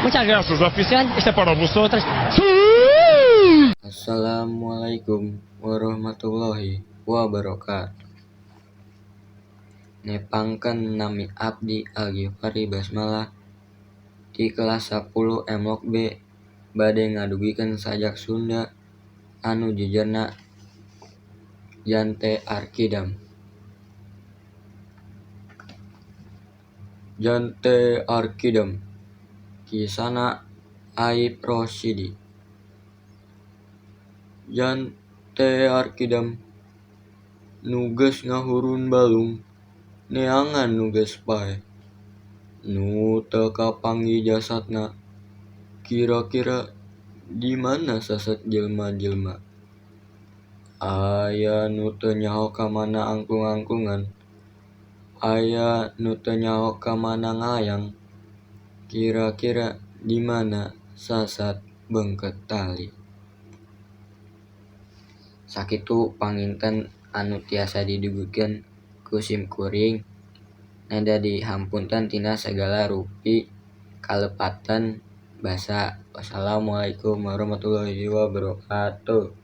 Muchas gracias, oficial. Este para vosotros. Assalamualaikum warahmatullahi wabarakatuh. Nepangkeun nami abdi Al-Ghifari Basmalah di kelas 10 Emlok B bade ngadugikeun sajak Sunda anu jejerna Jante Arkidam. Jante Arkidam Kisana Aib Rosyidi. Jante Arkidam nugas ngahurun balung neangan nugas pae nu teu kapanggi jasadna kira-kira di mana sasat jelema-jelema. Aya nu teu nyaho ka mana angkung-angkungan, aya nu teu nyaho ka mana ngayang, kira-kira di mana sasat beungkeut tali. Sakitu panginten anu tiasa didugikeun ku simkuring nada dihampunten tina sagala rupi kalepatan basa. Wassalamualaikum warahmatullahi wabarakatuh.